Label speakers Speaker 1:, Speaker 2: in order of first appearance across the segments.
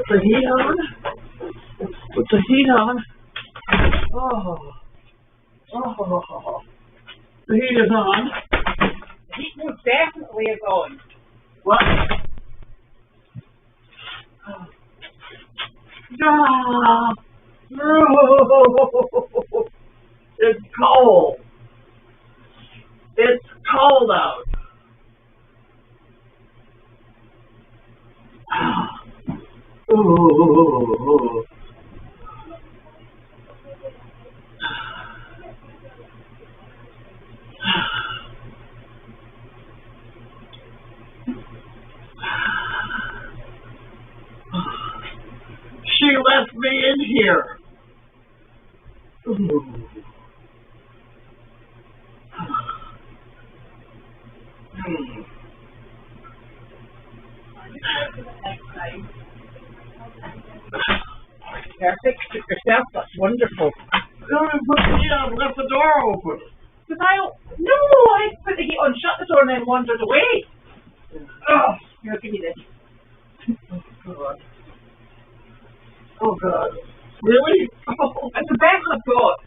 Speaker 1: the heat on. Put the heat on. Oh. Oh. The heat is on.
Speaker 2: The heat most definitely is on.
Speaker 1: What? Ah. It's cold. It's cold out. Ooh. She left me in here. Ooh.
Speaker 2: Perfect. Took yourself. That's wonderful.
Speaker 1: Don't put the heat on. Left the door open.
Speaker 2: Because I put the heat on, shut the door, and then wandered away. Oh, here, give me this.
Speaker 1: Oh God. Oh God. Really?
Speaker 2: Oh, it's the best I've got.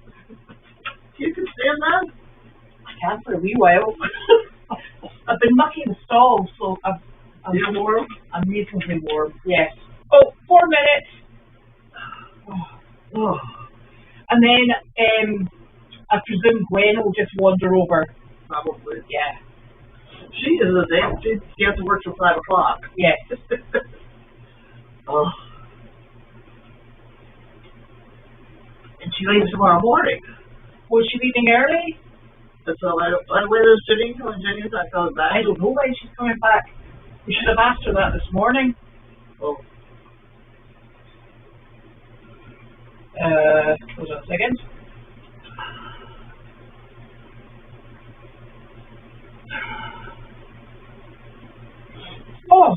Speaker 1: You can stand that?
Speaker 2: I can for a wee while. I've been mucking the stall, so I'm
Speaker 1: warm?
Speaker 2: I'm reasonably warm. Yes. Oh, 4 minutes.
Speaker 1: Oh.
Speaker 2: And then I presume Gwen will just wander over.
Speaker 1: Probably.
Speaker 2: Yeah.
Speaker 1: She is a damn. She has to work till 5 o'clock.
Speaker 2: Yes.
Speaker 1: Oh. And she leaves tomorrow morning.
Speaker 2: Was she leaving early?
Speaker 1: So when is Janine coming? Janine's not coming back.
Speaker 2: I don't know when she's coming back. We should have asked her that this morning.
Speaker 1: Oh.
Speaker 2: Hold on a second. Oh,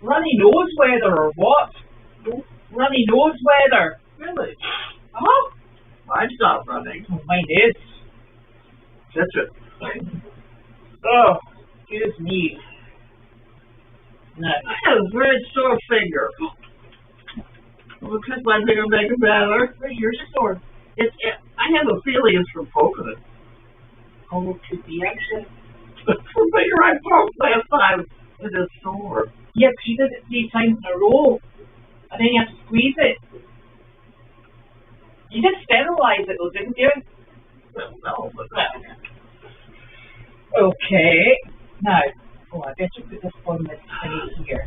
Speaker 2: runny nose weather or what? Runny nose weather.
Speaker 1: Really?
Speaker 2: Oh,
Speaker 1: Mine's not running.
Speaker 2: oh mine is.
Speaker 1: That's it.
Speaker 2: Oh, excuse me. No.
Speaker 1: I have a very sore finger. I'll cut my finger, make it better.
Speaker 2: Where's yours sore?
Speaker 1: I have a feeling it's from poking it.
Speaker 2: Oh, it could be actually.
Speaker 1: The finger I poked last time is a sore.
Speaker 2: Yeah, because you did it 3 times in a row. And then you have to squeeze it. You did sterilize it though, didn't you?
Speaker 1: Well, no, but
Speaker 2: Okay. Now, I better put this on this thingy here.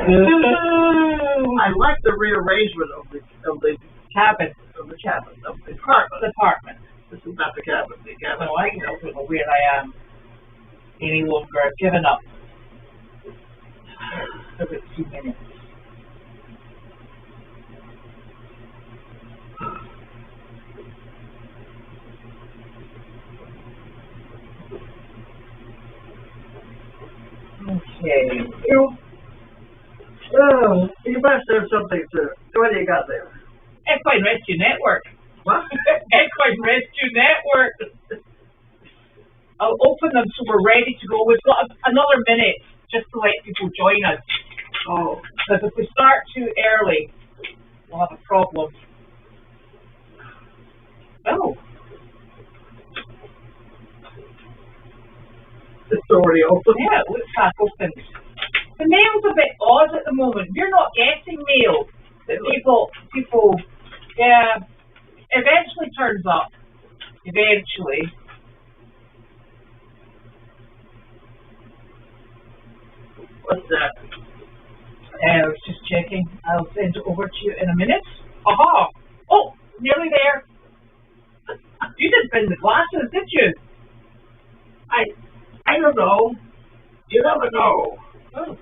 Speaker 1: I like the rearrangement of the
Speaker 2: Cabin.
Speaker 1: of the cabin, of the apartment. This is not the cabin. The cabin.
Speaker 2: No, I don't know where I am any longer. I've given up. For about 2 minutes. Okay.
Speaker 1: You must have something to. What do you got there?
Speaker 2: Equine Rescue Network.
Speaker 1: What?
Speaker 2: Equine Rescue Network. I'll open them so we're ready to go. We've got another minute just to let people join us.
Speaker 1: Oh.
Speaker 2: Because if we start too early, we'll have a problem. Oh.
Speaker 1: It's already open.
Speaker 2: Yeah, it looks half open. The mail's a bit odd at the moment. We're not getting mail that people, yeah, eventually turns up. Eventually.
Speaker 1: What's that?
Speaker 2: I was just checking. I'll send it over to you in a minute. Aha! Oh, nearly there. You didn't bring the glasses, did you?
Speaker 1: I don't know. You never know.
Speaker 2: Oh.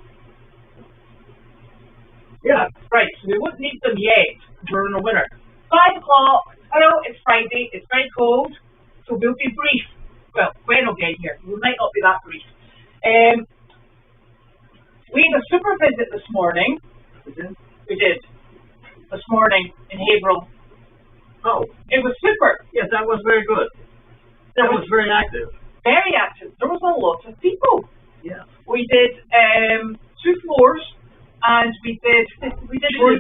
Speaker 1: Yeah.
Speaker 2: Right, so we won't need them yet. We're in the winter. 5 o'clock. Hello, it's Friday. It's very cold, so we'll be brief. Well, Gwen will get here. We might not be that brief. We had a super visit this morning. We did. This morning in Haverhill.
Speaker 1: Oh.
Speaker 2: It was super.
Speaker 1: Yes, that was very good. That was very active.
Speaker 2: Very active. There was a lot of people.
Speaker 1: Yeah.
Speaker 2: We did 2 floors, and we did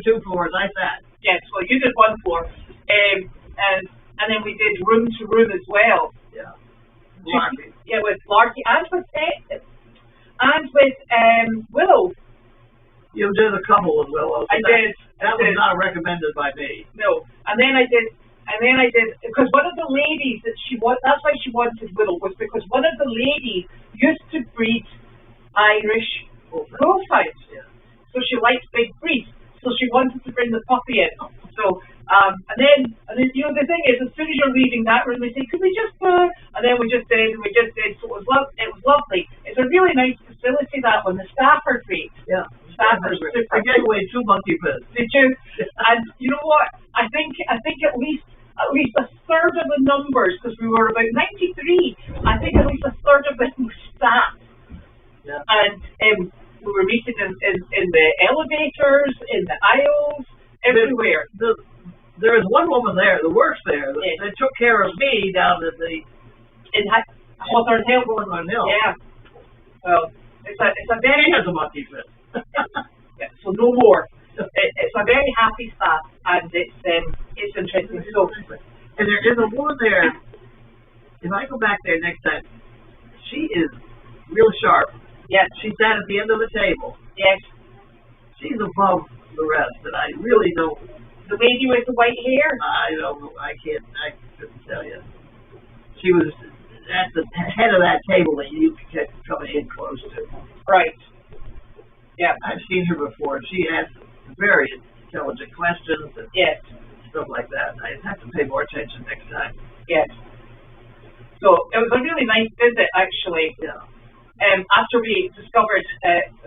Speaker 1: 2 floors. I sat.
Speaker 2: yes. Well, you did 1 floor, and then we did room to room as well.
Speaker 1: Yeah. Larky.
Speaker 2: Yeah, with Larky and with Willow.
Speaker 1: You did a couple as well.
Speaker 2: I did.
Speaker 1: That was not recommended by me.
Speaker 2: No, and then I did, because one of the ladies that's why she wanted Willow, was because one of the ladies used to breed Irish bullfights. Yeah. So she liked big breeds. So she wanted to bring the puppy in. So, and then, you know, the thing is, as soon as you're leaving that room, they say, could we just and then we just did. So it was lovely. It's a really nice facility, that one. The staff are great.
Speaker 1: Yeah.
Speaker 2: Staff are super.
Speaker 1: I gave away 2 monkey pits.
Speaker 2: Did you? And you know what? I think at least a third of the numbers, because we were about 93, I think at least a third of them were staff.
Speaker 1: Yeah.
Speaker 2: And we were meeting in the elevators, in the aisles, everywhere.
Speaker 1: There is one woman there that works there that,
Speaker 2: yes.
Speaker 1: that took care of me down at
Speaker 2: in Hawthorne Hill. Yeah. Well, it's a very
Speaker 1: has a monkey fit.
Speaker 2: yeah, so no more. It's a very happy staff, and it's interesting. So,
Speaker 1: and there is a woman there. If I go back there next time, she is real sharp.
Speaker 2: yes,
Speaker 1: She sat at the end of the table.
Speaker 2: yes.
Speaker 1: She's above the rest, and I really don't.
Speaker 2: The lady with the white hair.
Speaker 1: I don't. I couldn't tell you. She was at the head of that table that you kept coming in close to.
Speaker 2: Right. Yeah.
Speaker 1: I've seen her before. She asked very intelligent questions and
Speaker 2: Yes.
Speaker 1: stuff like that. I have to pay more attention next time.
Speaker 2: Yes. So it was a really nice visit, actually.
Speaker 1: Yeah.
Speaker 2: After we discovered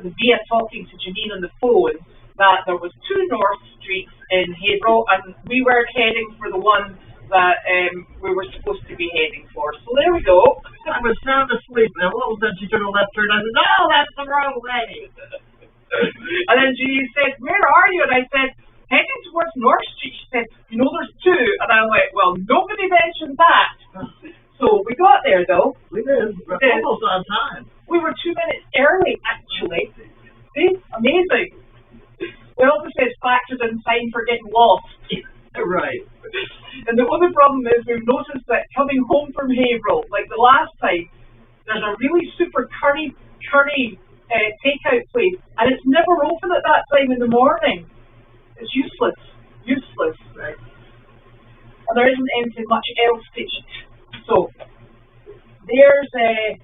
Speaker 2: via talking to Janine on the phone that there was 2 North Streets in Haverhill, and we were heading for the one that we were supposed to be heading for. So there we go.
Speaker 1: I was sound asleep, and all of a sudden she took a left turn. I said, "No, that's the wrong way."
Speaker 2: And then Janine said, "Where are you?" And I said, "Heading towards North Street." She said, "You know, there's 2." And I went, "Well, nobody mentioned that." So we got there, though.
Speaker 1: We did. We're almost on time.
Speaker 2: We were 2 minutes early, actually. See? Amazing. We also said factored in time for getting lost.
Speaker 1: Right.
Speaker 2: And the other problem is we've noticed that coming home from Haverhill, like the last time, there's a really super curry takeout place, and it's never open at that time in the morning. It's useless. Useless.
Speaker 1: Right.
Speaker 2: And there isn't anything much else to eat. So there's a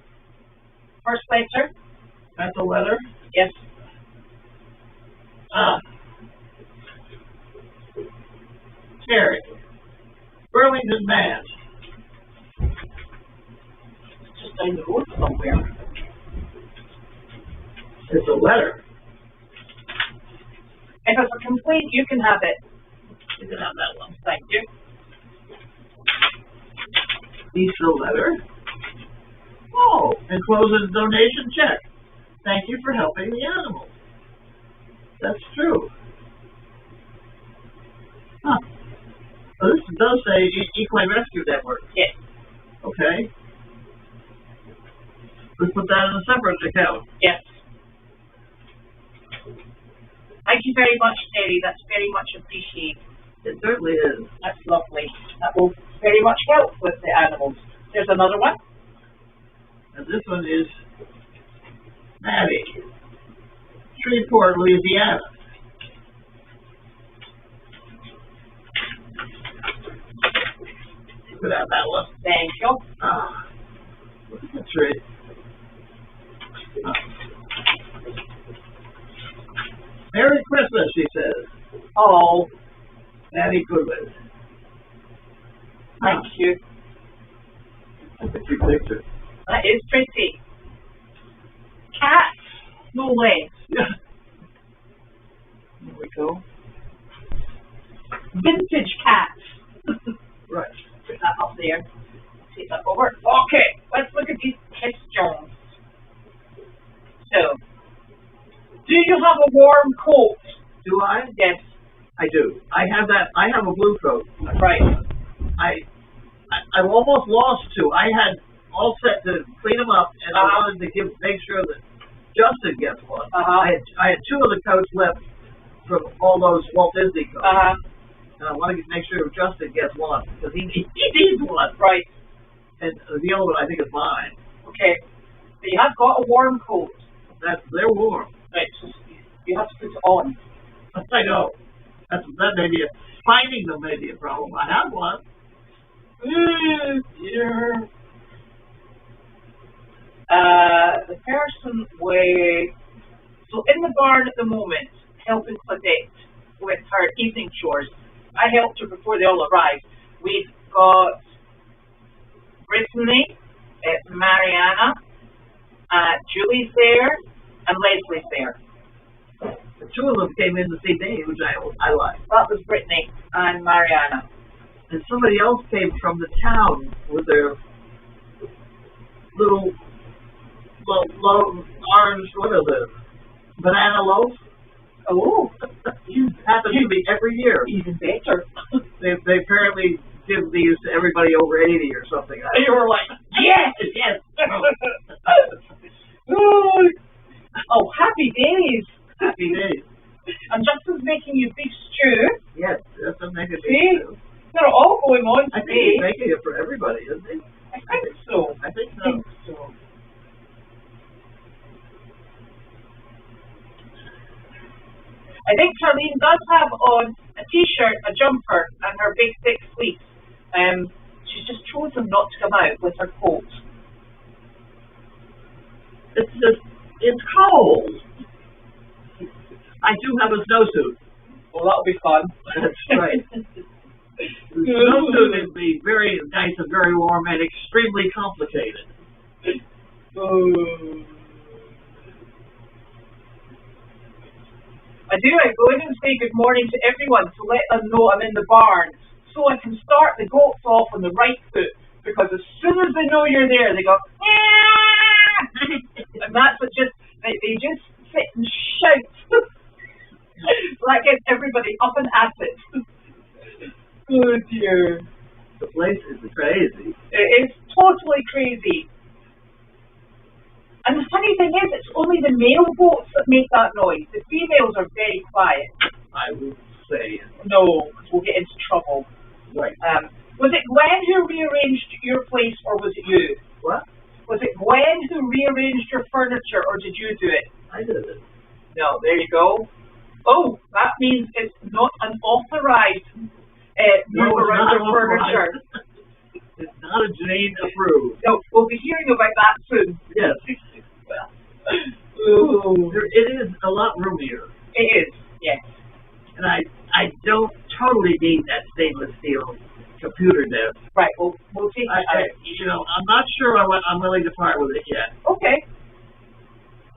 Speaker 2: first letter.
Speaker 1: That's a letter?
Speaker 2: Yes.
Speaker 1: Terry. Burlington, Mass.
Speaker 2: Just down the road somewhere.
Speaker 1: It's a letter.
Speaker 2: If it's a complaint, you can have it.
Speaker 1: You can have that one.
Speaker 2: Thank you.
Speaker 1: Easter letter. Oh, encloses donation check. Thank you for helping the animals. That's true. Huh. Well, this does say Equine Rescue Network.
Speaker 2: Yes.
Speaker 1: Okay. Let's put that in a separate account.
Speaker 2: Yes. Thank you very much, Terry. That's very much appreciated.
Speaker 1: It certainly is.
Speaker 2: That's lovely. That will very much help with the animals. There's another one.
Speaker 1: And this one is Maddie, Shreveport, Louisiana. Put out that one.
Speaker 2: Thank you.
Speaker 1: Look at the tree. Merry Christmas, she says.
Speaker 2: Oh,
Speaker 1: Maddie Goodwin.
Speaker 2: thank you.
Speaker 1: That's a cute picture.
Speaker 2: That is pretty. Cats, no legs.
Speaker 1: Yeah. There we go.
Speaker 2: Vintage cats.
Speaker 1: Right.
Speaker 2: Put that up there. Take that over. Okay, let's look at these questions. So, do you have a warm coat?
Speaker 1: Do I?
Speaker 2: Yes.
Speaker 1: I do. I have that. I have a blue coat.
Speaker 2: Right.
Speaker 1: I've almost lost 2. I had all set to clean them up, and I wanted to make sure that Justin gets one.
Speaker 2: Uh-huh.
Speaker 1: I had 2 of the coats left from all those Walt Disney coats.
Speaker 2: Uh-huh.
Speaker 1: And I want to make sure Justin gets one, because he needs one.
Speaker 2: Right.
Speaker 1: And the other one, I think, is mine.
Speaker 2: Okay. So you have got a warm coat.
Speaker 1: They're warm.
Speaker 2: Right, so you have to put it on.
Speaker 1: I know. That may be finding them may be a problem. I have one.
Speaker 2: Yeah. The person so in the barn at the moment, helping Claudette with her evening chores. I helped her before they all arrived. We've got Brittany, Mariana, Julie's there, and Leslie's there.
Speaker 1: The 2 of them came in to see me, which I like.
Speaker 2: That was Brittany and Mariana.
Speaker 1: And somebody else came from the town with their little orange, what are the banana loaves?
Speaker 2: Oh,
Speaker 1: happens to be every year.
Speaker 2: even better.
Speaker 1: They apparently give these to everybody over 80 or something.
Speaker 2: You were like, yes,
Speaker 1: yes.
Speaker 2: Oh, happy days.
Speaker 1: Happy days.
Speaker 2: And Justin's making you beef stew.
Speaker 1: Yes, that's what makes it.
Speaker 2: See? They're all going on
Speaker 1: I think
Speaker 2: today.
Speaker 1: he's making it for everybody, isn't he?
Speaker 2: I think so.
Speaker 1: I think
Speaker 2: I think
Speaker 1: so.
Speaker 2: so. I think Carlene does have on a t-shirt, a jumper, and her big thick sleeves. She's just chosen not to come out with her coat.
Speaker 1: It's cold. I do have a snowsuit.
Speaker 2: Well, that'll be fun.
Speaker 1: That's right. The snowsuit would be very nice and very warm and extremely complicated.
Speaker 2: I go in and say good morning to everyone to let them know I'm in the barn, so I can start the goats off on the right foot, because as soon as they know you're there, they go, yeah! And that's what they just sit and shout. So that gets everybody up and at it. Oh dear.
Speaker 1: The place is crazy.
Speaker 2: It's totally crazy. And the funny thing is, it's only the male goats that make that noise. The females are very quiet.
Speaker 1: I would say.
Speaker 2: No, because we'll get into trouble.
Speaker 1: Right.
Speaker 2: Was it Gwen who rearranged your place, or was it you?
Speaker 1: What?
Speaker 2: Was it Gwen who rearranged your furniture, or did you do it?
Speaker 1: I did it.
Speaker 2: No, there you go. Oh, that means it's not an authorized move around your furniture.
Speaker 1: It's not a Janine approved.
Speaker 2: No, we'll be hearing about that soon.
Speaker 1: Yes.
Speaker 2: Ooh.
Speaker 1: It is a lot roomier.
Speaker 2: It is, yes.
Speaker 1: And I don't totally need that stainless steel computer desk.
Speaker 2: Right, we'll take it out.
Speaker 1: I'm not sure I'm willing to part with it yet.
Speaker 2: Okay.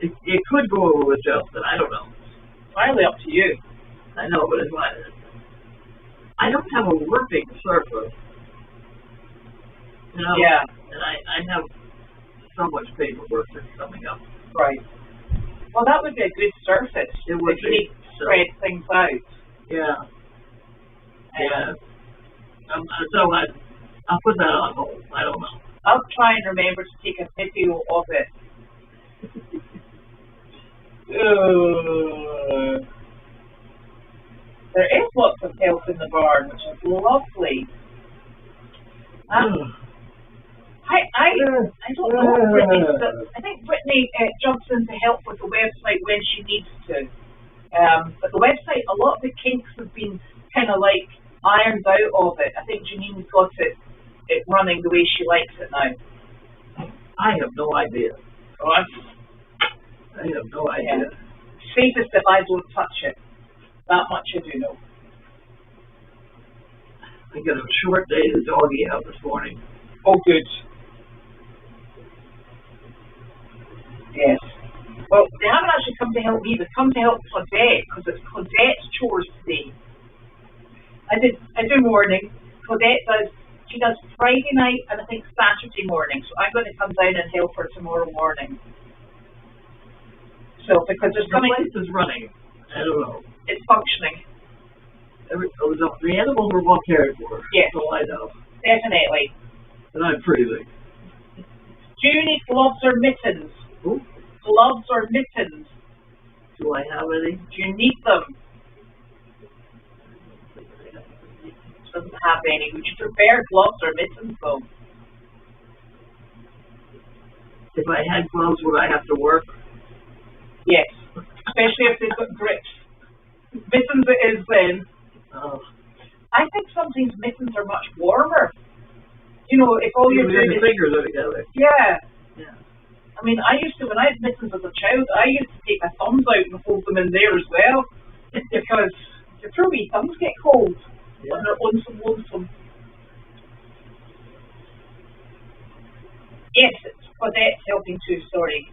Speaker 1: It could go over with Justin. I don't know.
Speaker 2: Entirely up to you.
Speaker 1: I know, but it's like, I don't have a working surface.
Speaker 2: Yeah.
Speaker 1: And I have so much paperwork that's coming up.
Speaker 2: Right. Well, that would be a good surface.
Speaker 1: It would
Speaker 2: if you need to spread things out.
Speaker 1: Yeah. Yeah. So I'll put that on hold. I don't know.
Speaker 2: I'll try and remember to take a video of it. There is lots of help in the barn, which is lovely. I don't know, Brittany, I think Brittany jumps in to help with the website when she needs to. But the website, a lot of the kinks have been kind of like ironed out of it. I think Janine's got it running the way she likes it now.
Speaker 1: I have no idea.
Speaker 2: What?
Speaker 1: I have no idea.
Speaker 2: Yeah. Safest if I don't touch it. That much I do know.
Speaker 1: I got a short day of doggy out this morning.
Speaker 2: Oh, good. Yes. Well, they haven't actually come to help me. They've come to help Claudette, because it's Claudette's chores today. I do morning. Claudette she does Friday night and I think Saturday morning. So I'm going to come down and help her tomorrow morning. So, because there's
Speaker 1: the place is running. I don't know.
Speaker 2: It's functioning.
Speaker 1: The animals are well cared for.
Speaker 2: Yes.
Speaker 1: So I know.
Speaker 2: Definitely.
Speaker 1: And I'm freezing.
Speaker 2: Do you need gloves or mittens?
Speaker 1: Ooh,
Speaker 2: Gloves or mittens?
Speaker 1: do I have any?
Speaker 2: Do you need them? Doesn't have any. Would you prefer gloves or mittens though?
Speaker 1: If I had gloves, would I have to work?
Speaker 2: Yes. Especially if they've got grips. Mittens it is then.
Speaker 1: Oh.
Speaker 2: I think sometimes mittens are much warmer. You know, if all you're doing
Speaker 1: the
Speaker 2: is...
Speaker 1: fingers are together.
Speaker 2: Yeah.
Speaker 1: Yeah.
Speaker 2: I mean, I used to, when I had mittens as a child, I used to take my thumbs out and hold them in there as well. Because your poor wee thumbs get cold.
Speaker 1: Yeah.
Speaker 2: When they're lonesome. Yes, it's Claudette's helping too, sorry.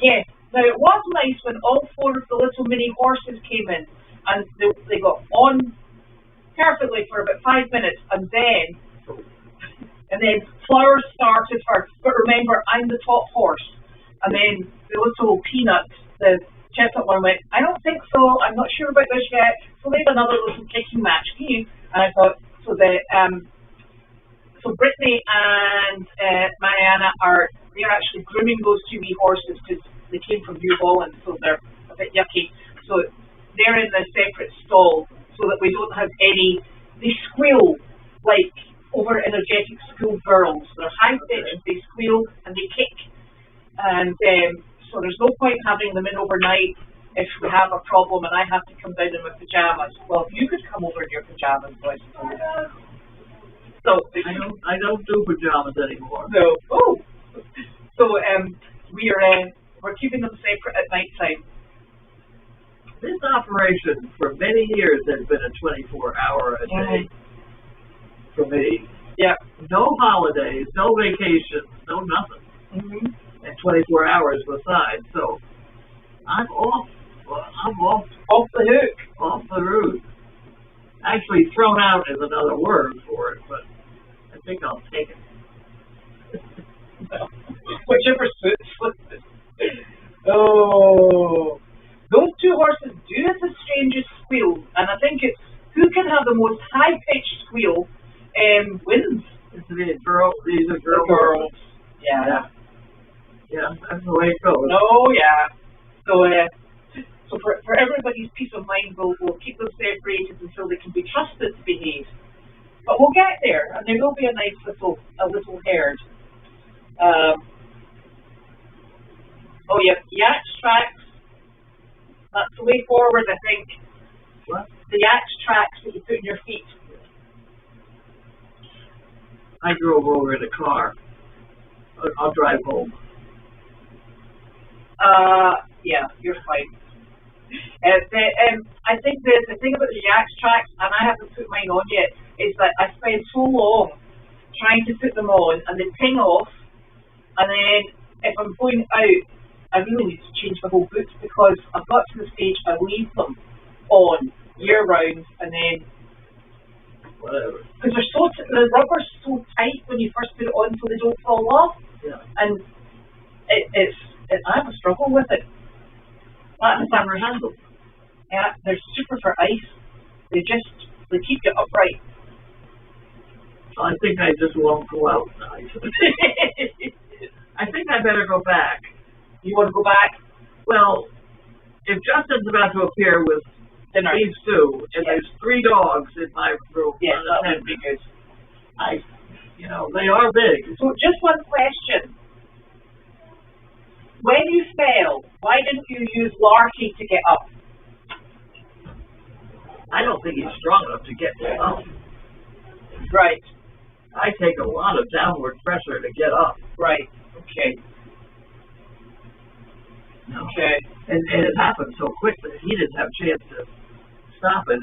Speaker 2: Yes, now it was nice when all 4 of the little mini horses came in and they got on perfectly for about 5 minutes and then flowers started first. But remember, I'm the top horse. And then the little Peanut, the chestnut one, went, I don't think so, I'm not sure about this yet. So they had another little kicking match. And I thought, so Brittany and Mariana they're actually grooming those 2 wee horses because they came from New Holland, so they're a bit yucky. So they're in a separate stall so that we don't have any. They squeal like over energetic schoolgirls. They're high pitched, they squeal and they kick. And so there's no point having them in overnight if we have a problem and I have to come down in my pajamas. Well, if you could come over in your pajamas, boys. So
Speaker 1: I don't do pajamas anymore.
Speaker 2: No. Oh. So we're keeping them separate at night time.
Speaker 1: This operation for many years has been a 24-hour a day for me.
Speaker 2: Yeah.
Speaker 1: No holidays, no vacations, no nothing.
Speaker 2: Mm-hmm.
Speaker 1: And 24 hours besides. So I'm off.
Speaker 2: Off the hook.
Speaker 1: Off the root. Actually, thrown out is another word for it, but I think I'll take it.
Speaker 2: Whichever suits. Oh. Those 2 horses do have the strangest squeal, and I think it's who can have the most high-pitched squeal wins.
Speaker 1: These are girls.
Speaker 2: Yeah.
Speaker 1: Yeah, that's the way it goes.
Speaker 2: Oh, yeah. So for everybody's peace of mind, we'll keep them separated until they can be trusted to behave. But we'll get there, and there will be a nice little herd. Oh, yeah, Jacques tracks. That's the way forward, I think.
Speaker 1: What?
Speaker 2: The Jacques tracks that you put in your feet.
Speaker 1: I drove over in a car. I'll drive home.
Speaker 2: Yeah, you're fine. I think the thing about the Jacques tracks, and I haven't put mine on yet, is that I spend so long trying to put them on, and they ping off, and then if I'm going out, I really need to change my whole boot because I've got to the stage I leave them on year round, and then
Speaker 1: whatever.
Speaker 2: Because the rubber's so tight when you first put it on, so they don't fall off.
Speaker 1: Yeah.
Speaker 2: And I have a struggle with it.
Speaker 1: That's never handled.
Speaker 2: Yeah, they're super for ice. They keep you upright.
Speaker 1: I think I just won't go outside. I think I better go back.
Speaker 2: You want to go back?
Speaker 1: Well, if Justin's about to appear with
Speaker 2: dinner,
Speaker 1: these 2, and there's 3 dogs in my room.
Speaker 2: Yeah, that would be good.
Speaker 1: They are big.
Speaker 2: So just one question. When you fell, why didn't you use Larky to get up?
Speaker 1: I don't think he's strong enough to get up.
Speaker 2: Right.
Speaker 1: I take a lot of downward pressure to get up.
Speaker 2: Right. Okay.
Speaker 1: No.
Speaker 2: Okay.
Speaker 1: And it happened so quick that he didn't have a chance to stop it.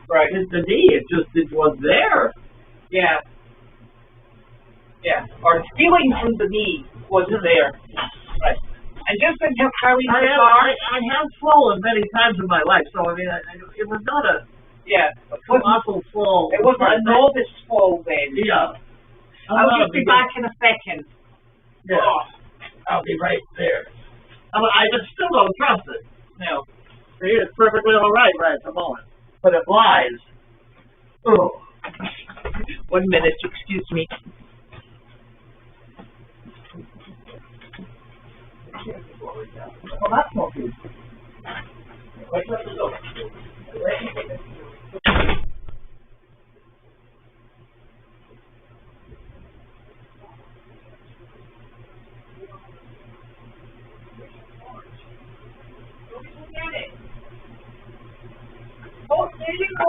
Speaker 2: Right.
Speaker 1: The knee, it was there.
Speaker 2: Yeah. Yeah. Or the feeling from the knee wasn't there. Right. And just in Carlene's car,
Speaker 1: I have fallen many times in my life, so I mean, it was not a colossal fall.
Speaker 2: It wasn't a novice fall then.
Speaker 1: Yeah.
Speaker 2: I'll just be back in a second.
Speaker 1: Yeah. Oh, I'll be right there. I just still don't trust it.
Speaker 2: No.
Speaker 1: See, it's perfectly all right at the moment, but it lies. Oh.
Speaker 2: 1 minute, excuse me.
Speaker 1: Well, that's not good.
Speaker 2: Oh, there you go.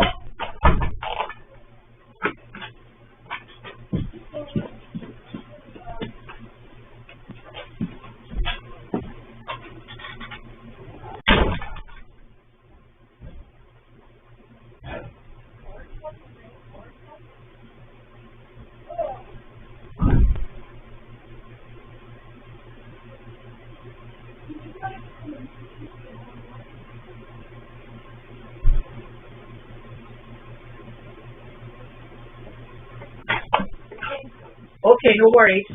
Speaker 2: Okay, no worries.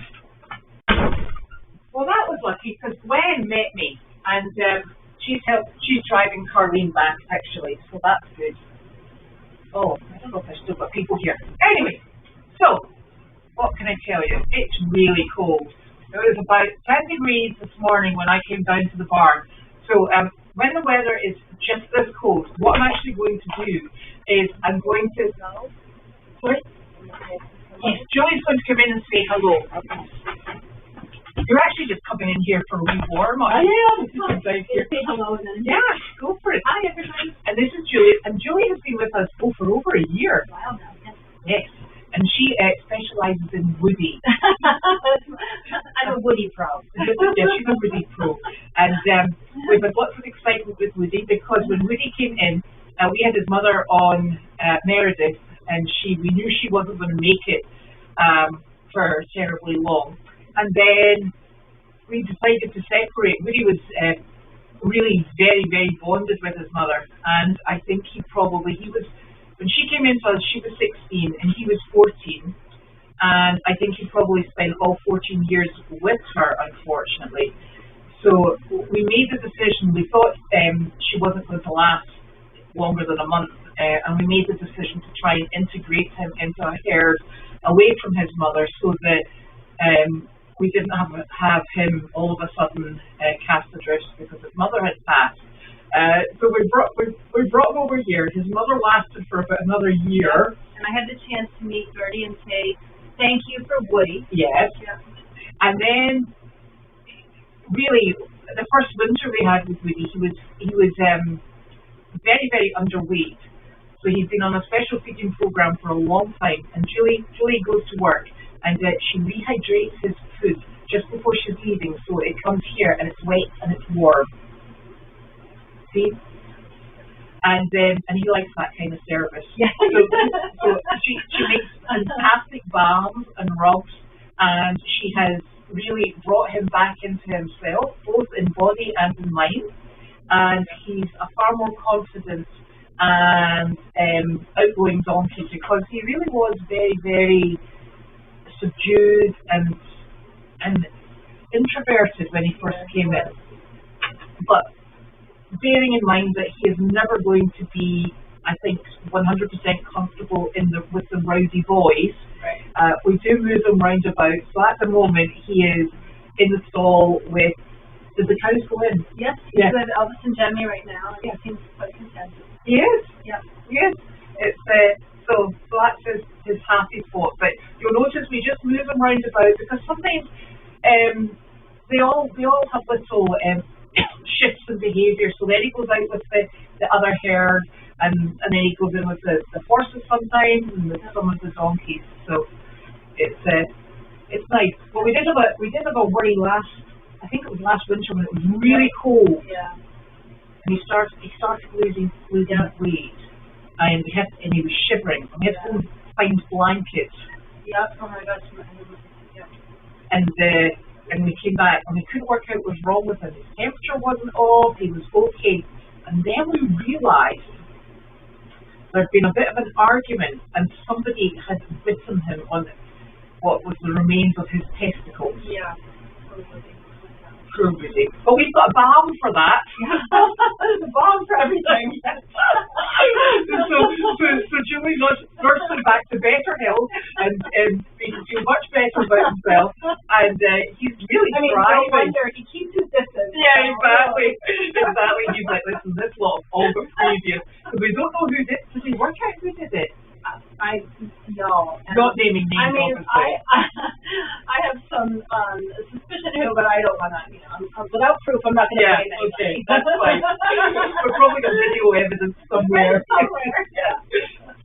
Speaker 2: Well, that was lucky because Gwen met me, and she's driving Carlene back actually, so that's good. Oh, I don't know if I've still got people here. Anyway, so what can I tell you? It's really cold. It was about 10 degrees this morning when I came down to the barn. So when the weather is just this cold, what I'm actually going to do is I'm going to. Sorry. Yes, Julie's going to come in and say hello. You're actually just coming in here for a wee warm up.
Speaker 3: I am.
Speaker 2: Say
Speaker 3: hello then.
Speaker 2: Yeah, go for it.
Speaker 3: Hi everybody.
Speaker 2: And this is Julie, and Julie has been with us for over a year.
Speaker 3: Wow, now, yes.
Speaker 2: Yes, and she specialises in woody.
Speaker 3: I'm a woody pro.
Speaker 2: Yeah, she's a woody pro. And we've had lots of excitement with Woody because when Woody came in, we had his mother on Meredith, and we knew she wasn't going to make it for terribly long. And then we decided to separate. Woody was really very, very bonded with his mother, and I think he was, when she came into us, she was 16 and he was 14, and I think he probably spent all 14 years with her, unfortunately. So we made the decision. We thought she wasn't going to last longer than a month, and we made the decision to try and integrate him into a herd away from his mother, so that we didn't have him all of a sudden cast adrift because his mother had passed. So we brought him over here. His mother lasted for about another year.
Speaker 3: And I had the chance to meet Gertie and say thank you for Woody.
Speaker 2: Yes.
Speaker 3: Yeah.
Speaker 2: And then, really, the first winter we had with Woody, he was very, very underweight. So he's been on a special feeding program for a long time. And Julie goes to work, and she rehydrates his food just before she's leaving, so it comes here and it's wet and it's warm. See? And he likes that kind of service.
Speaker 3: Yeah.
Speaker 2: So she makes fantastic balms and rubs, and she has really brought him back into himself, both in body and in mind. And he's a far more confident and outgoing donkey, because he really was very, very subdued and introverted when he first came in. But bearing in mind that he is never going to be, I think, 100% comfortable with the rowdy boys,
Speaker 3: right.
Speaker 2: We do move him round about. So at the moment he is in the stall with. Did the cows go in?
Speaker 3: Yes, he's with Elvis and Jemmy right now.
Speaker 2: Yeah.
Speaker 3: He seems quite content.
Speaker 2: He is?
Speaker 3: Yeah.
Speaker 2: Yes. It's so that's his happy spot. But you'll notice we just move him round about, because sometimes they all have little shifts in behaviour. So then he goes out with the other herd, and then he goes in with the horses sometimes, and with some of the donkeys. So it's nice. Well, we did have a worry I think it was last winter when it was really cold.
Speaker 3: Yeah.
Speaker 2: And he started losing weight, and he was shivering. And we had to go and find blankets.
Speaker 3: Yeah. Oh my gosh. Yeah.
Speaker 2: And we came back, and we couldn't work out what was wrong with him. His temperature wasn't off. He was okay. And then we realised there'd been a bit of an argument, and somebody had bitten him on what was the remains of his testicles.
Speaker 3: Yeah.
Speaker 2: Poor Woody. But we've got a balm for that.
Speaker 3: There's a bomb for everything.
Speaker 2: so Julie's nursing back to better health and making him feel much better about himself. And he's really
Speaker 3: No
Speaker 2: thriving.
Speaker 3: wonder he keeps his distance.
Speaker 2: Yeah, exactly. Exactly. He's like, listen, this lot all but previous. Because we don't know who did. Did he work out who did it?
Speaker 3: No.
Speaker 2: Not naming names,
Speaker 3: I mean,
Speaker 2: obviously.
Speaker 3: I have some suspicion who, but I don't want to, without proof, I'm not going to say anything.
Speaker 2: Okay, that's fine. We're probably got video evidence somewhere.
Speaker 3: Yeah.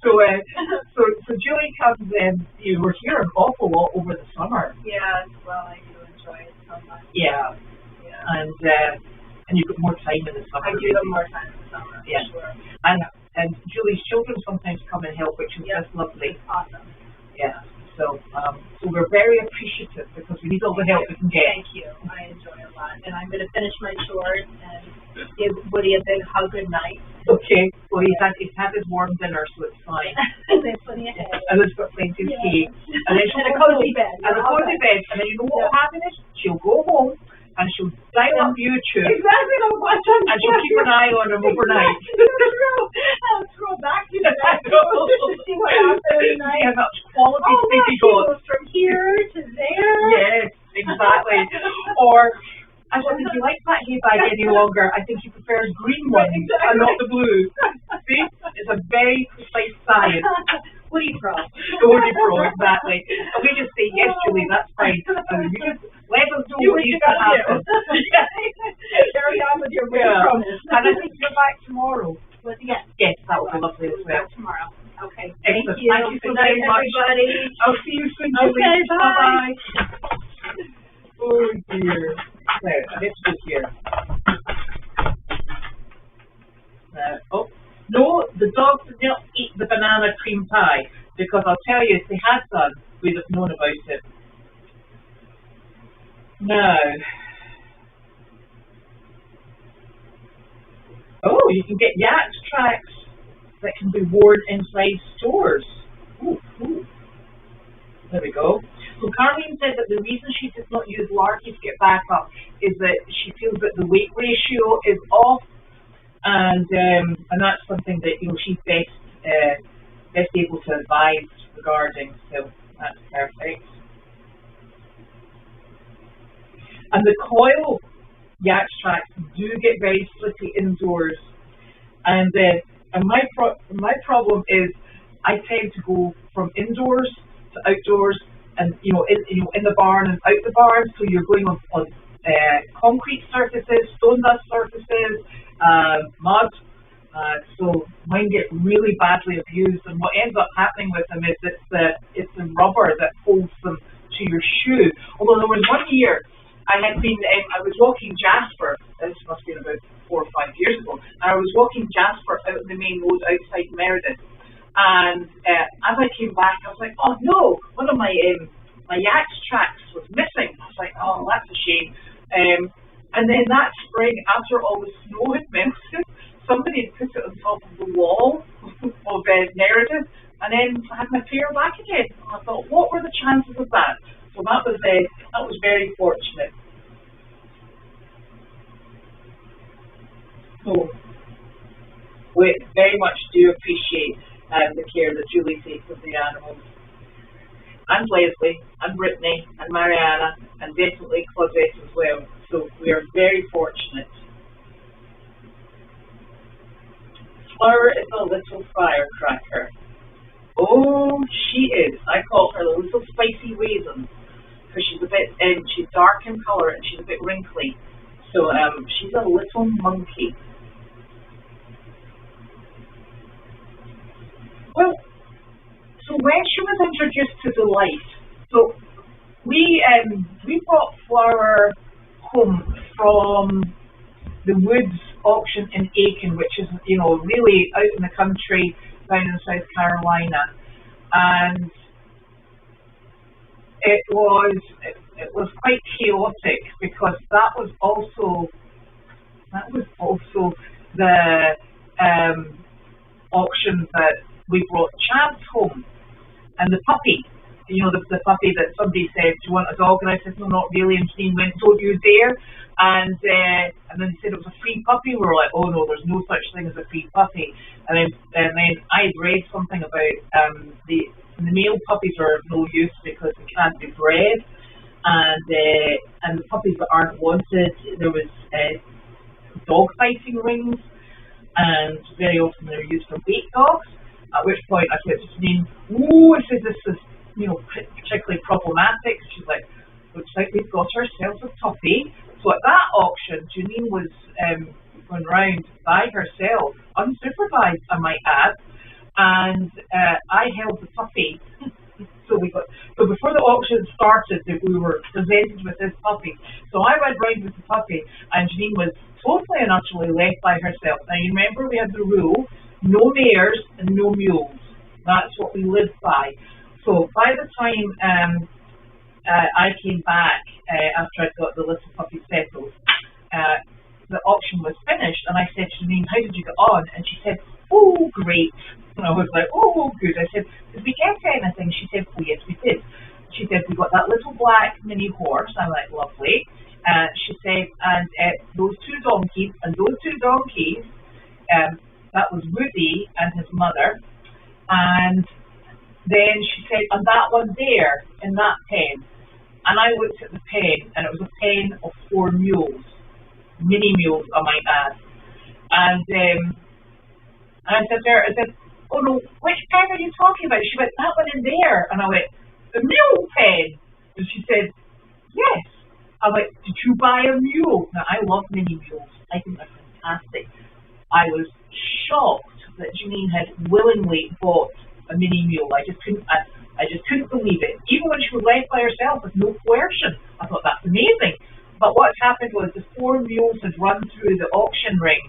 Speaker 2: So Julie comes in, you were here an awful lot over the summer.
Speaker 3: Yeah, well, I do enjoy it so much.
Speaker 2: Yeah. And you've got more time in the summer.
Speaker 3: I do have more time in the summer,
Speaker 2: yeah.
Speaker 3: for sure.
Speaker 2: And Julie's children sometimes come and help, which is just lovely.
Speaker 3: Awesome.
Speaker 2: Yeah. So we're very appreciative because we need all the help we can get.
Speaker 3: Thank you. I enjoy it a lot. And I'm going to finish my chores and give Woody a big hug good night.
Speaker 2: Okay. Well, he's had his warm dinner, so it's fine.
Speaker 3: And there's plenty of hay.
Speaker 2: And there's got plenty of tea. And then
Speaker 3: a cozy bed.
Speaker 2: And a cozy bed. And then you know what will happen is she'll go home and she'll dial up YouTube.
Speaker 3: Exactly. I'll watch on
Speaker 2: and she'll keep an eye on him overnight.
Speaker 3: I'll scroll back to the back to see what happened.
Speaker 2: See how much quality sleep he
Speaker 3: goes from here to there.
Speaker 2: Yes, exactly. Or I said, if you like that hay bag any longer, I think he prefers green ones and not the blue. See? It's a very precise science.
Speaker 3: Woody Pro.
Speaker 2: Woody Pro, exactly. And we just say, yes, Julie, that's fine. And you just let us know what needs to happen.
Speaker 3: Carry on with your Woody Pro.
Speaker 2: And I think you're back tomorrow.
Speaker 3: Yes.
Speaker 2: Yes, that would be lovely as well.
Speaker 3: Tomorrow. Okay.
Speaker 2: Excellent.
Speaker 3: Thank you.
Speaker 2: Thank you so
Speaker 3: Good night,
Speaker 2: very much.
Speaker 3: everybody.
Speaker 2: I'll see you soon, Julie.
Speaker 3: Okay, bye.
Speaker 2: Bye-bye. Oh, dear. Now, let's go here. No, the dogs did not eat the banana cream pie, because I'll tell you, if they had done, we'd have known about it. Now, you can get Jacques tracks that can be worn inside stores. Ooh. There we go. So Carlene said that the reason she does not use Larky to get back up is that she feels that the weight ratio is off, and that's something that she's best able to advise regarding. So that's perfect. And the coil Jacques tracks do get very slippery indoors, and my problem is I tend to go from indoors to outdoors, and in the barn and out the barn. So you're going on concrete surfaces, stone dust surfaces, mud. So mine get really badly abused, and what ends up happening with them is it's the rubber that holds them to your shoe. Although there was one year I was walking Jasper. This must have been about 4 or 5 years ago. And I was walking Jasper out on the main road outside Meredith. And as I came back, I was like, oh no, one of my Jacques tracks was missing. I was like, oh, that's a shame. And then that spring, after all the snow had melted, somebody had put it on top of the wall of Meredith, and then I had my pair back again. And I thought, what were the chances of that? So that was very fortunate. So we very much do appreciate the care that Julie takes of the animals. And Leslie, and Brittany, and Mariana, and definitely Claudette as well. So we are very fortunate. Flower is a little firecracker. Oh, she is. I call her the little spicy raisin, because she's dark in color and she's a bit wrinkly. So she's a little monkey. Well, so when she was introduced to Delight, so we brought Flower home from the Woods auction in Aiken, which is really out in the country down in South Carolina, and it was quite chaotic because that was also the auction that we brought Chance home and the puppy, you know, the puppy that somebody said, do you want a dog? And I said, no, not really. And Janine went, don't you dare. And then they said it was a free puppy. We were like, oh no, there's no such thing as a free puppy. And then I had read something about the male puppies are of no use because they can't be bred. And the puppies that aren't wanted, there was dog fighting rings, and very often they're used for bait dogs. At which point I said to Janine, oh, I said, this is, you know, particularly problematic. She's like, looks like we've got ourselves a puppy. So at that auction, Janine was going round by herself, unsupervised, I might add, and I held the puppy. So before the auction started, we were presented with this puppy. So I went round with the puppy, and Janine was totally and utterly left by herself. Now you remember we had the rule, no mares and no mules. That's what we lived by. So by the time I came back after I'd got the little puppy settled, the auction was finished, and I said to Janine, how did you get on? And she said, oh, great. And I was like, oh, good. I said, did we get anything? She said, oh, yes, we did. She said, we got that little black mini horse. I'm like, lovely. She said, and those two donkeys, that was Woody and his mother. And then she said, and that one there in that pen. And I looked at the pen, and it was a pen of 4 mules, mini mules, I might add. And I said to her, I said, oh no, which pen are you talking about? She went, that one in there. And I went, the mule pen? And she said, yes. I went, did you buy a mule? Now, I love mini mules. I think they're fantastic. I was shocked that Janine had willingly bought a mini mule. I just couldn't believe it. Even when she was left by herself with no coercion, I thought that's amazing. But what happened was the 4 mules had run through the auction ring,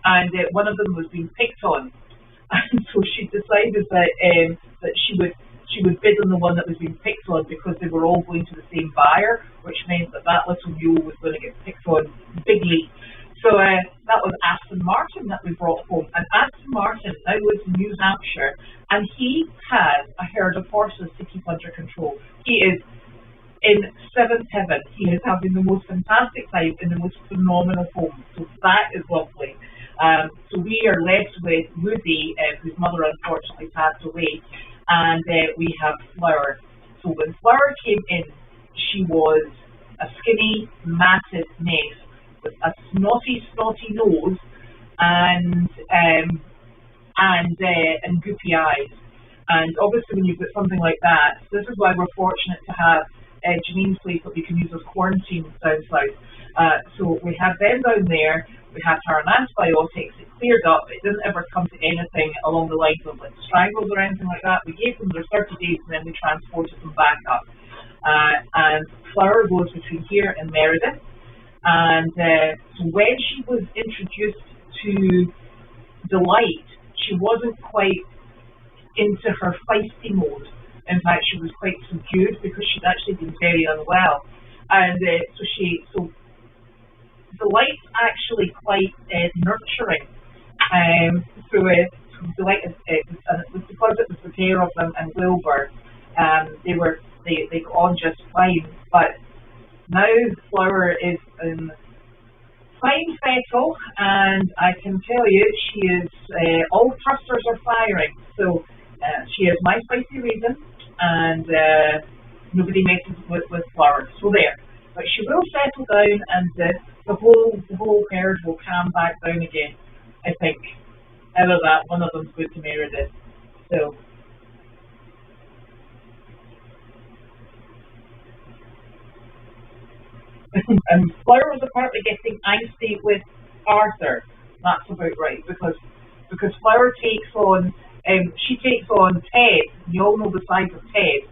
Speaker 2: and one of them was being picked on. And so she decided that she would bid on the one that was being picked on because they were all going to the same buyer, which meant that little mule was going to get picked on bigly. So that was Aston Martin that we brought home. And Aston Martin now lives in New Hampshire, and he has a herd of horses to keep under control. He is in 7th heaven. He is having the most fantastic time in the most phenomenal home. So that is lovely. So we are left with Woody, whose mother unfortunately passed away, and we have Flower. So when Flower came in, she was a skinny, massive mess with a snotty nose and goopy eyes. And obviously when you've got something like that, this is why we're fortunate to have Janine's place that we can use as quarantine down south. So we have them down there. We had her on antibiotics. It cleared up. It didn't ever come to anything along the lines of like strangles or anything like that. We gave them their 30 days and then we transported them back up. And Flower goes between here and Meredith. And so when she was introduced to Delight, she wasn't quite into her feisty mode. In fact, she was quite subdued because she'd actually been very unwell. And so Delight's actually quite nurturing. So Delight, and it was because it was the pair of them and Wilbur, they got on just fine. But now Flower is in fine fettle, and I can tell you she is all thrusters are firing. So she is my spicy reason, and nobody messes with Flower. So there. But she will settle down, and the whole herd will calm back down again, I think. Either that, one of them's good to Meredith. So. And Flower was apparently getting angsty with Arthur. That's about right, because Flower takes on, she takes on Ted. You all know the size of Ted.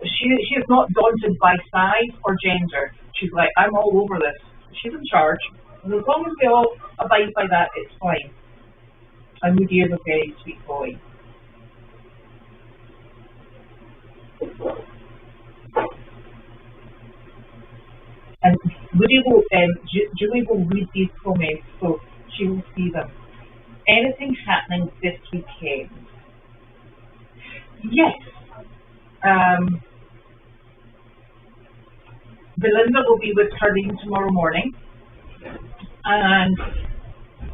Speaker 2: She is not daunted by size or gender. She's like, I'm all over this. She's in charge. And as long as we all abide by that, it's fine. And Woody is a very sweet boy. And Woody will, Julie will read these comments, so she will see them. Anything happening this weekend? Yes. Belinda will be with Carlene tomorrow morning, and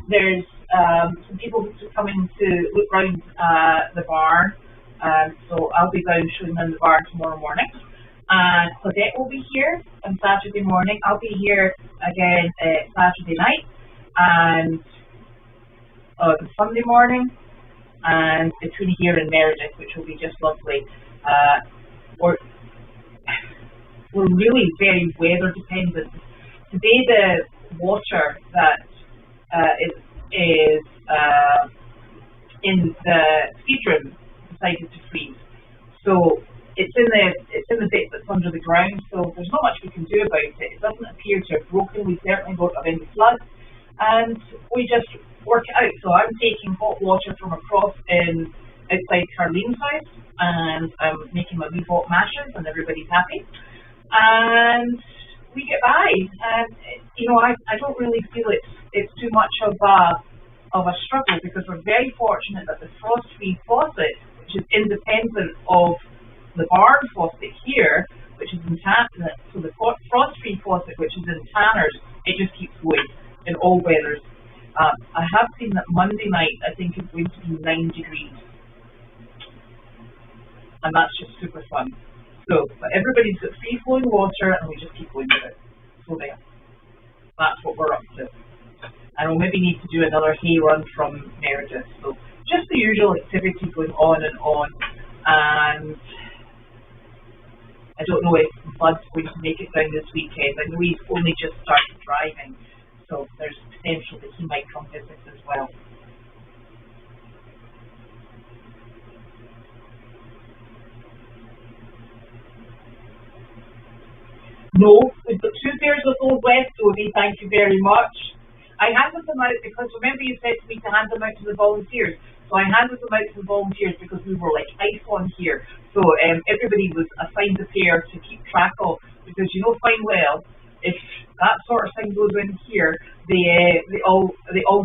Speaker 2: there's some people who are coming to look around the barn, so I'll be down showing them the barn tomorrow morning. And Claudette will be here on Saturday morning. I'll be here again Saturday night and Sunday morning, and between here and Meredith, which will be just lovely. We're really very weather dependent. Today the water that is in the feed room decided to freeze. So it's in the bit that's under the ground, so there's not much we can do about it. It doesn't appear to have broken. We certainly don't have any floods, and we just work it out. So I'm taking hot water from across outside Carlene's house, and I'm making my wee hot mashes, and everybody's happy. And we get by, and I don't really feel it's too much of a struggle, because we're very fortunate that the frost-free faucet, which is independent of the barn faucet here, which is in so the frost-free faucet, which is in Tanner's, it just keeps going in all weathers. I have seen that Monday night, I think, is going to be 9 degrees, and that's just super fun. So, but everybody's got free-flowing water, and we just keep going with it. So there, that's what we're up to. And we'll maybe need to do another hay run from Meredith. So just the usual activity going on and on. And I don't know if Bud's going to make it down this weekend. I know he's only just started driving, so there's potential that he might come visit as well. No, we've got 2 pairs of Old West, Dodie, thank you very much. I handed them out because, remember, you said to me to hand them out to the volunteers. So I handed them out to the volunteers because we were like ice on here. So everybody was assigned a pair to keep track of, because you know fine well, if that sort of thing goes in here, they all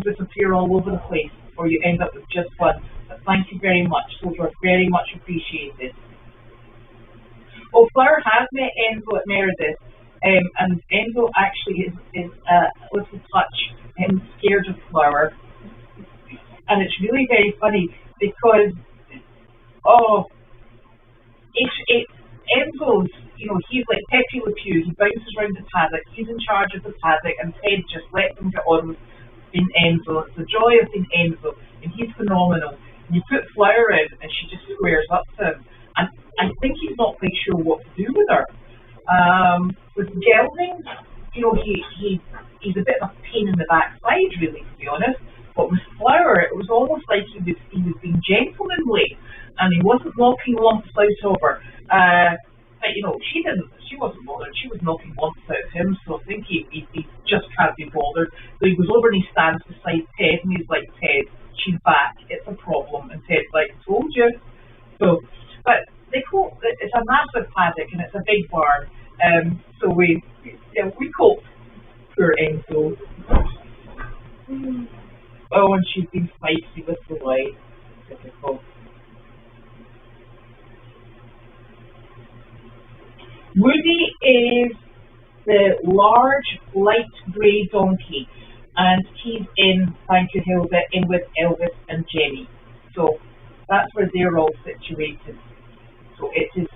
Speaker 2: disappear all over the place, or you end up with just one. But thank you very much. Those were very much appreciated. Oh, Flower has met Enzo at Meredith, and Enzo actually is a little touch scared of Flower. And it's really very funny because, Enzo's, he's like Pepe Le Pew. He bounces around the paddock. He's in charge of the paddock, and Ted just lets him get on with being Enzo. It's the joy of being Enzo, and he's phenomenal. And you put Flower in, and she just squares up to him. And I think he's not quite sure what to do with her. With Gelding, he's a bit of a pain in the backside, really, to be honest. But with Flower, it was almost like he was being gentlemanly, and he wasn't knocking lumps out of her. But she wasn't bothered. She was knocking lumps out of him, so I think he just can't be bothered. So he goes over and he stands beside Ted, and he's like, Ted, she's back. It's a problem. And Ted's like, told you. So, but it's a massive paddock, and it's a big barn. So we coped. Poor Enzo. Oh, and she's been spicy with the light. Typical. Woody is the large light grey donkey, and he's in, thank you Hilda, in with Elvis and Jenny. So that's where they're all situated. So it is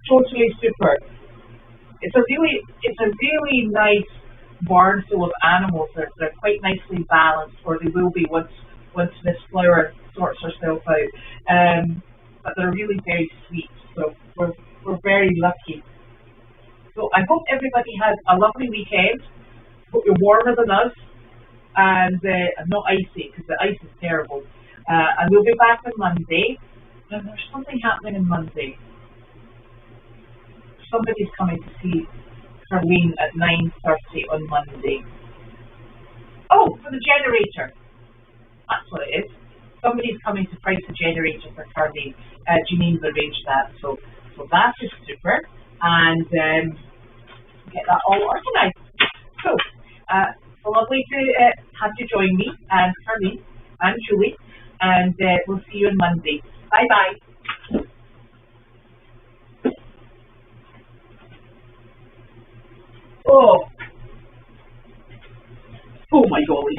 Speaker 2: totally super. It's a really nice barn full of animals. They're quite nicely balanced, or they will be once Miss Flower sorts herself out. But they're really very sweet. So we're very lucky. So I hope everybody has a lovely weekend. Hope you're warmer than us, and not icy, because the ice is terrible. And we'll be back on Monday. And there's something happening on Monday. Somebody's coming to see Carlene at 9:30 on Monday. Oh, for the generator. That's what it is. Somebody's coming to price the generator for Carlene. Janine's arranged that. So that is super. And get that all organised. So, lovely to have you join me, and Carlene, and Julie, and we'll see you on Monday. Bye-bye. Oh my golly.